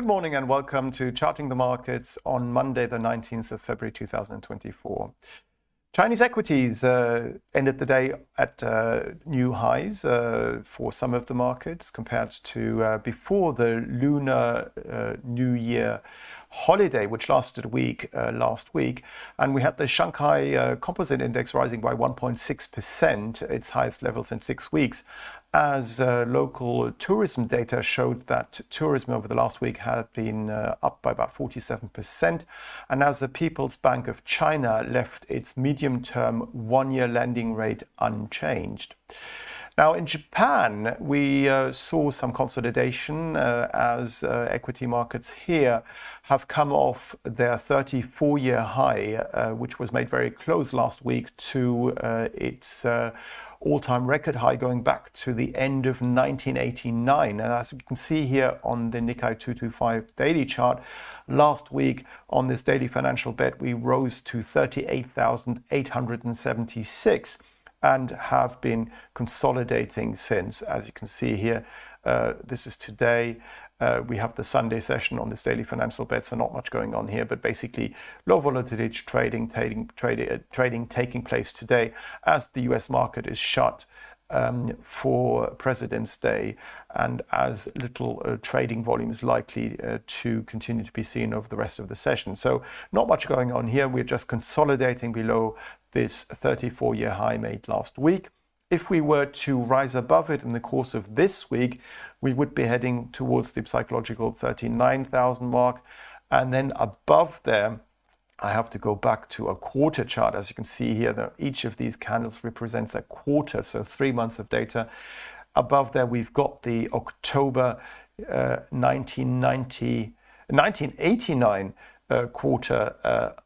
Good morning and welcome to Charting the Markets on Monday, the 19th of February 2024. Chinese equities ended the day at new highs for some of the markets compared to before the Lunar New Year holiday, which lasted a week last week. And we had the Shanghai Composite Index rising by 1.6%, its highest levels in 6 weeks, as local tourism data showed that tourism over the last week had been up by about 47%, and as the People's Bank of China left its medium-term one-year lending rate unchanged. Now, in Japan, we saw some consolidation as equity markets here have come off their 34-year high, which was made very close last week to its all-time record high going back to the end of 1989. And as you can see here on the Nikkei 225 daily chart, last week on this daily financial bet, we rose to 38,876 and have been consolidating since. As you can see here, this is today. We have the Sunday session on this daily financial bet, so not much going on here, but basically low volatility trading taking place today as the US market is shut for President's Day, and as little trading volume is likely to continue to be seen over the rest of the session. So not much going on here. We're just consolidating below this 34-year high made last week. If we were to rise above it in the course of this week, we would be heading towards the psychological 39,000 mark. And then above there, I have to go back to a quarter chart. As you can see here, that each of these candles represents a quarter, so 3 months of data. Above there, we've got the October 1989 quarter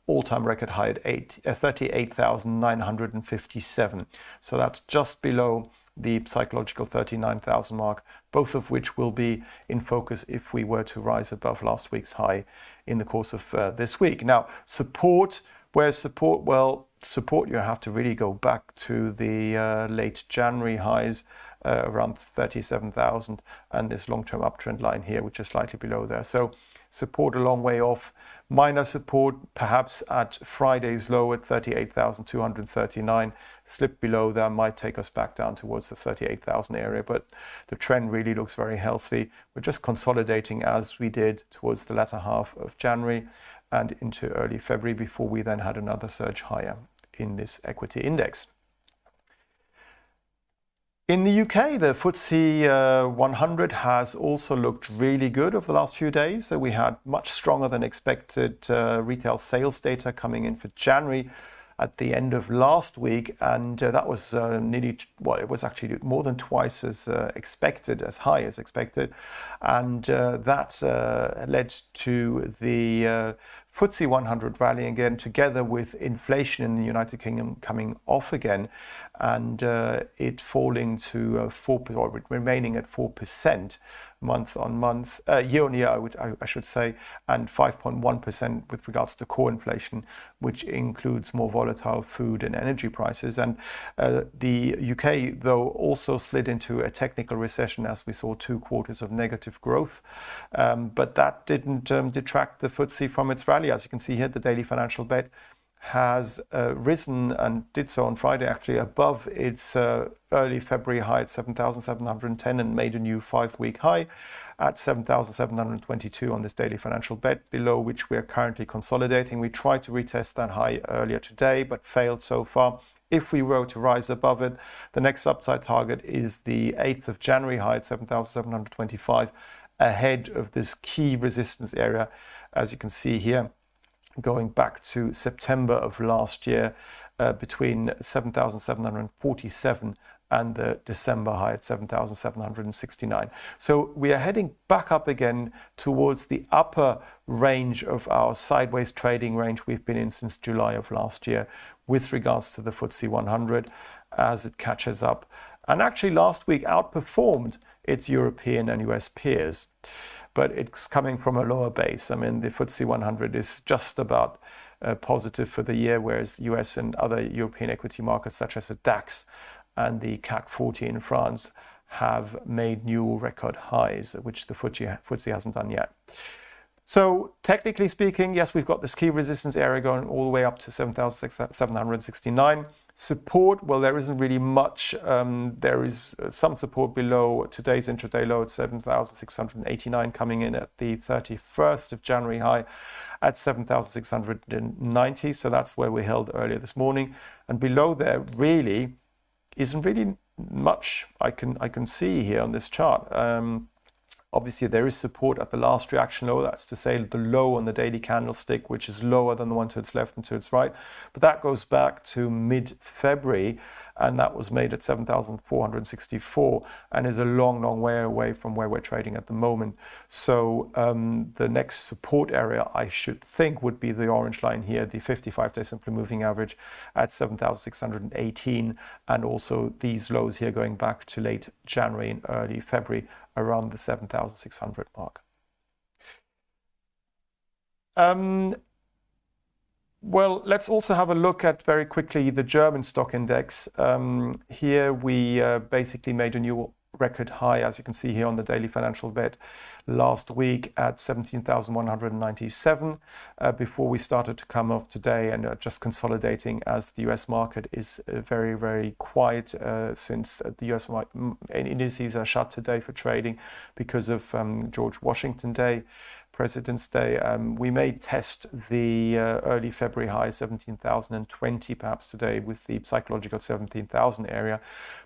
all-time record high at 38,957. So that's just below the psychological 39,000 mark, both of which will be in focus if we were to rise above last week's high in the course of this week. Now, support, where's support? Well, support, you have to really go back to the late January highs, around 37,000, and this long-term uptrend line here, which is slightly below there. So support a long way off. Minor support perhaps at Friday's low at 38,239. Slip below there might take us back down towards the 38,000 area, but the trend really looks very healthy. We're just consolidating as we did towards the latter half of January and into early February before we then had another surge higher in this equity index. In the UK, the FTSE 100 has also looked really good over the last few days. So we had much stronger than expected retail sales data coming in for January at the end of last week, and that was it was actually more than twice as expected, as high as expected, and that led to the FTSE 100 rallying again, together with inflation in the United Kingdom coming off again, and it falling to 4%, or remaining at 4% month on month, year on year, I should say, and 5.1% with regards to core inflation, which includes more volatile food and energy prices. And the UK, though, also slid into a technical recession as we saw 2 quarters of negative growth, but that didn't detract the FTSE from its rally. As you can see here, the daily financial bet has risen and did so on Friday, actually above its early February high at 7,710 and made a new 5-week high at 7,722 on this daily financial bet, below which we are currently consolidating. We tried to retest that high earlier today, but failed so far. If we were to rise above it, the next upside target is the 8th of January high at 7,725, ahead of this key resistance area, as you can see here, going back to September of last year, between 7,747 and the December high at 7,769. So we are heading back up again towards the upper range of our sideways trading range we've been in since July of last year with regards to the FTSE 100 as it catches up. And actually last week outperformed its European and US peers, but it's coming from a lower base. I mean, the FTSE 100 is just about positive for the year, whereas US and other European equity markets such as the DAX and the CAC 40 in France have made new record highs, which the FTSE hasn't done yet. So technically speaking, yes, we've got this key resistance area going all the way up to 7,769. Support, well, there isn't really much. There is some support below today's intraday low at 7,689, coming in at the 31st of January high at 7,690. So that's where we held earlier this morning. And below there really isn't really much I can see here on this chart. Obviously, there is support at the last reaction low. That's to say the low on the daily candlestick, which is lower than the one to its left and to its right. But that goes back to mid-February, and that was made at 7,464 and is a long, long way away from where we're trading at the moment. So the next support area, I should think, would be the orange line here, the 55-day simply moving average at 7,618, and also these lows here going back to late January and early February around the 7,600 mark. Well, let's also have a look at very quickly the German stock index. Here we basically made a new record high, as you can see here on the daily financial bet last week at 17,197 before we started to come off today and just consolidating as the US market is very, very quiet since the US indices are shut today for trading because of George Washington Day, President's Day. We may test the early February high 17,020 perhaps today with the psychological 17,000 area.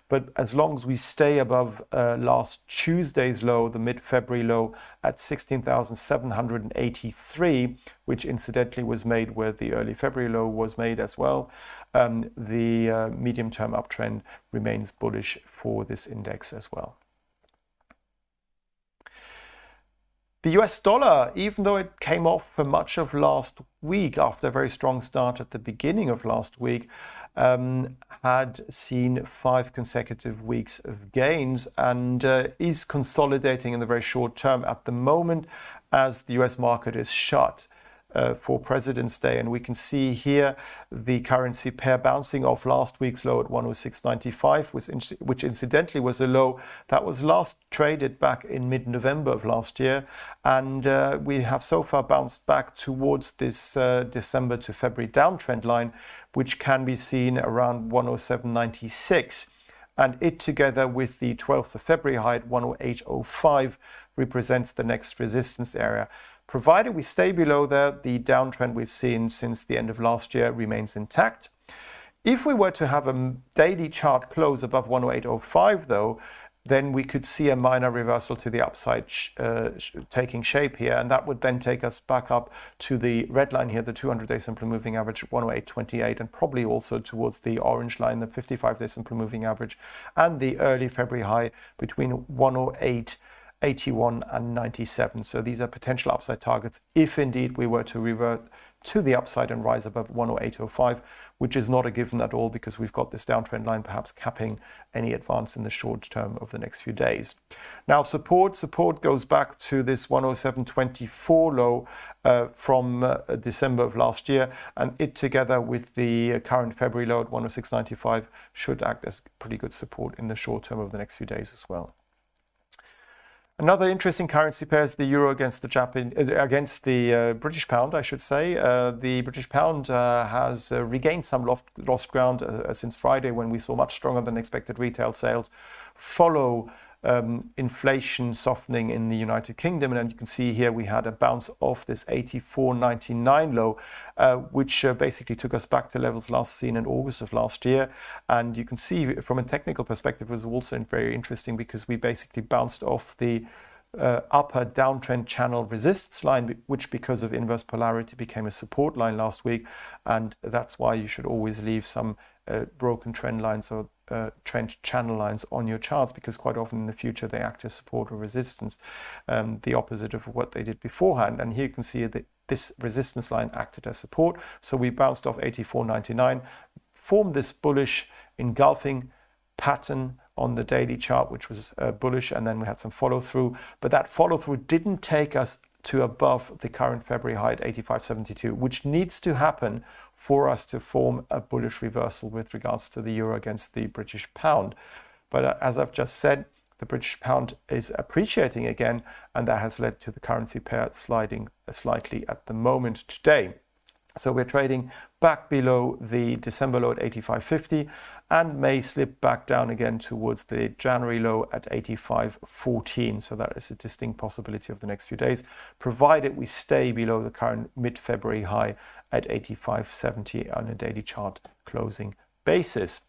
But as long as we stay above last Tuesday's low, the mid-February low at 16,783, which incidentally was made where the early February low was made as well, the medium-term uptrend remains bullish for this index as well. The US dollar, even though it came off for much of last week after a very strong start at the beginning of last week, had seen 5 consecutive weeks of gains and is consolidating in the very short term at the moment as the US market is shut for President's Day. And we can see here the currency pair bouncing off last week's low at 106.95, which incidentally was a low that was last traded back in mid-November of last year. And we have so far bounced back towards this December to February downtrend line, which can be seen around 107.96. And it, together with the 12th of February high at 108.05, represents the next resistance area. Provided we stay below there, the downtrend we've seen since the end of last year remains intact. If we were to have a daily chart close above 108.05 though, then we could see a minor reversal to the upside taking shape here, and that would then take us back up to the red line here, the 200-day simple moving average at 108.28, and probably also towards the orange line, the 55-day simple moving average, and the early February high between 108.81 and 97. So these are potential upside targets if indeed we were to revert to the upside and rise above 108.05, which is not a given at all because we've got this downtrend line perhaps capping any advance in the short term of the next few days. Now support goes back to this 107.24 low from December of last year, and it together with the current February low at 106.95 should act as pretty good support in the short term of the next few days as well. Another interesting currency pair is the euro against the British pound, I should say. The British pound has regained some lost ground since Friday, when we saw much stronger than expected retail sales follow inflation softening in the United Kingdom. And you can see here we had a bounce off this 84.99 low, which basically took us back to levels last seen in August of last year. And you can see from a technical perspective, it was also very interesting because we basically bounced off the upper downtrend channel resistance line, which because of inverse polarity became a support line last week. And that's why you should always leave some broken trend lines or trend channel lines on your charts, because quite often in the future they act as support or resistance, the opposite of what they did beforehand. And here you can see that this resistance line acted as support. So we bounced off 84.99, formed this bullish engulfing pattern on the daily chart, which was bullish, and then we had some follow through, but that follow through didn't take us to above the current February high at 85.72, which needs to happen for us to form a bullish reversal with regards to the euro against the British pound. But as I've just said, the British pound is appreciating again, and that has led to the currency pair sliding slightly at the moment today. So we're trading back below the December low at 85.50 and may slip back down again towards the January low at 85.14. So that is a distinct possibility of the next few days, provided we stay below the current mid-February high at 85.70 on a daily chart closing basis.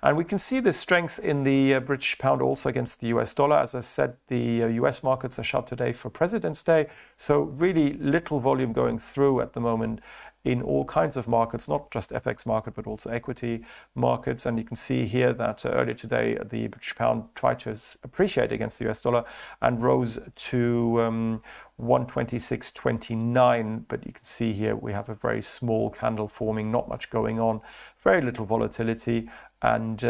And we can see this strength in the British pound also against the US dollar. As I said, the US markets are shut today for President's Day, so really little volume going through at the moment in all kinds of markets, not just FX market, but also equity markets. And you can see here that earlier today, the British pound tried to appreciate against the US dollar and rose to 126.29. But you can see here we have a very small candle forming, not much going on, very little volatility. And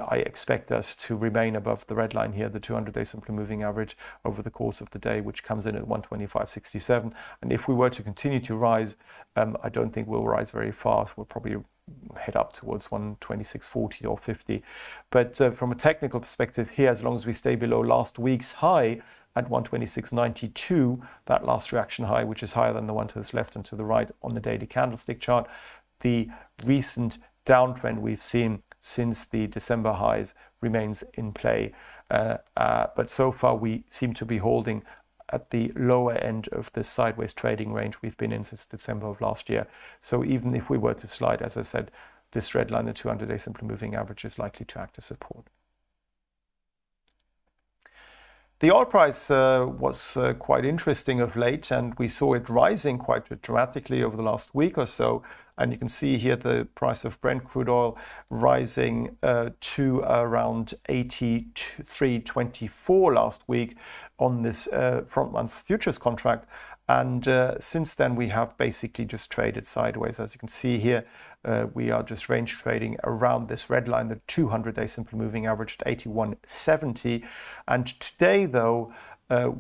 I expect us to remain above the red line here, the 200-day simple moving average over the course of the day, which comes in at 125.67. And if we were to continue to rise, I don't think we'll rise very fast. We'll probably head up towards 126.40 or 50. But from a technical perspective here, as long as we stay below last week's high at 126.92, that last reaction high, which is higher than the one to the left and to the right on the daily candlestick chart, the recent downtrend we've seen since the December highs remains in play. But so far we seem to be holding at the lower end of the sideways trading range we've been in since December of last year. So even if we were to slide, as I said, this red line, the 200-day simple moving average, is likely to act as support. The oil price was quite interesting of late, and we saw it rising quite dramatically over the last week or so. And you can see here the price of Brent crude oil rising to around 83.24 last week on this front month futures contract. And since then, we have basically just traded sideways. As you can see here, we are just range trading around this red line, the 200-day simple moving average at 81.70. And today, though,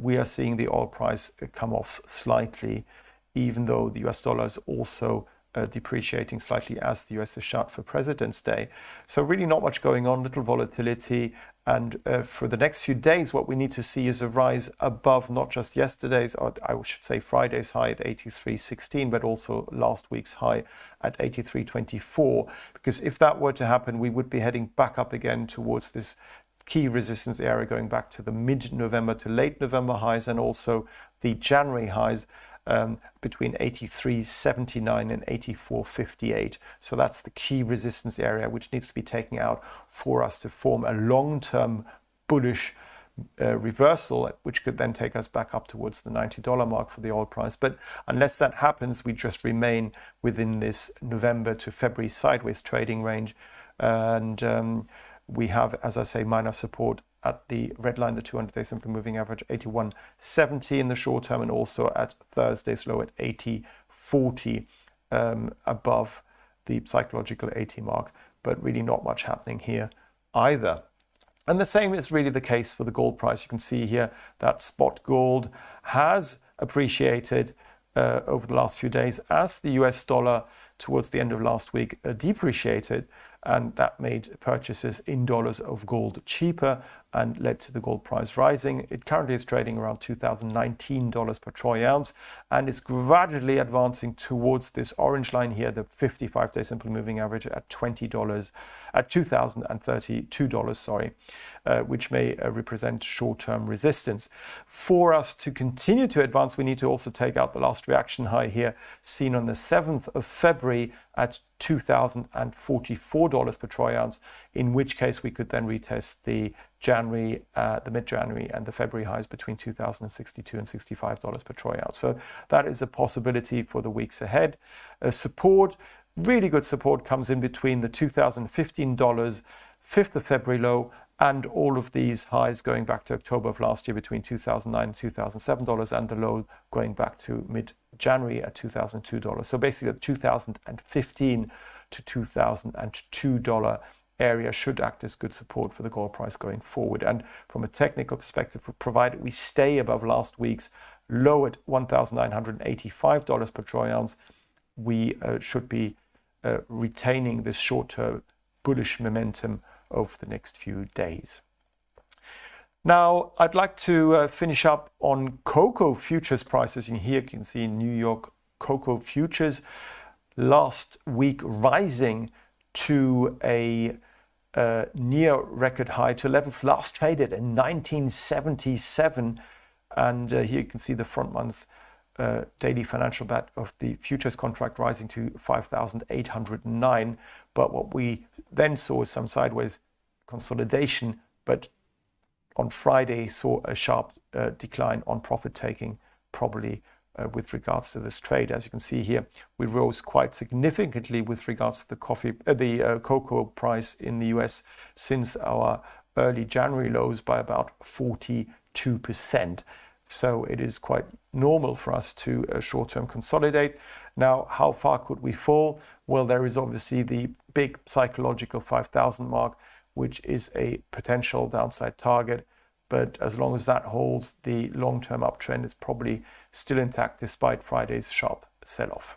we are seeing the oil price come off slightly, even though the US dollar is also depreciating slightly as the US is shut for President's Day. So really not much going on, little volatility. And for the next few days, what we need to see is a rise above not just yesterday's, or I should say Friday's high at 83.16, but also last week's high at 83.24. Because if that were to happen, we would be heading back up again towards this key resistance area, going back to the mid-November to late November highs, and also the January highs between 83.79 and 84.58. So that's the key resistance area which needs to be taken out for us to form a long-term bullish reversal, which could then take us back up towards the $90 mark for the oil price. But unless that happens, we just remain within this November to February sideways trading range. And we have, as I say, minor support at the red line, the 200-day simple moving average, 81.70 in the short term, and also at Thursday's low at 80.40, above the psychological 80 mark, but really not much happening here either. And the same is really the case for the gold price. You can see here that spot gold has appreciated over the last few days as the US dollar towards the end of last week depreciated, and that made purchases in dollars of gold cheaper and led to the gold price rising. It currently is trading around $2,019 per troy ounce and is gradually advancing towards this orange line here, the 55-day simple moving average at $2,032, which may represent short-term resistance. For us to continue to advance, we need to also take out the last reaction high here, seen on the 7th of February at $2,044 per troy ounce, in which case we could then retest the January, the mid-January and the February highs between $2,062 and $65 per troy ounce. So that is a possibility for the weeks ahead. Support, really good support, comes in between the $2,015 5th of February low and all of these highs going back to October of last year between $2,009 and $2,007, and the low going back to mid-January at $2,002. So basically the $2,015 to $2,002 area should act as good support for the gold price going forward. And from a technical perspective, provided we stay above last week's low at $1,985 per troy ounce, we should be retaining this short-term bullish momentum over the next few days. Now, I'd like to finish up on cocoa futures prices. And here you can see New York cocoa futures last week rising to a near record high, to levels last traded in 1977. And here you can see the front month's daily financial bet of the futures contract rising to 5,809. But what we then saw is some sideways consolidation, but on Friday saw a sharp decline on profit taking, probably with regards to this trade. As you can see here, we rose quite significantly with regards to the cocoa price in the US since our early January lows by about 42%. So it is quite normal for us to short-term consolidate. Now, how far could we fall? Well, there is obviously the big psychological 5,000 mark, which is a potential downside target. But as long as that holds, the long-term uptrend is probably still intact despite Friday's sharp sell-off.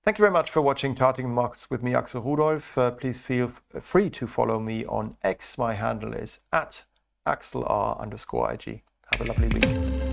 Thank you very much for watching Charting the Markets with me, Axel Rudolph. Please feel free to follow me on X. My handle is @AxelR_IG. Have a lovely week.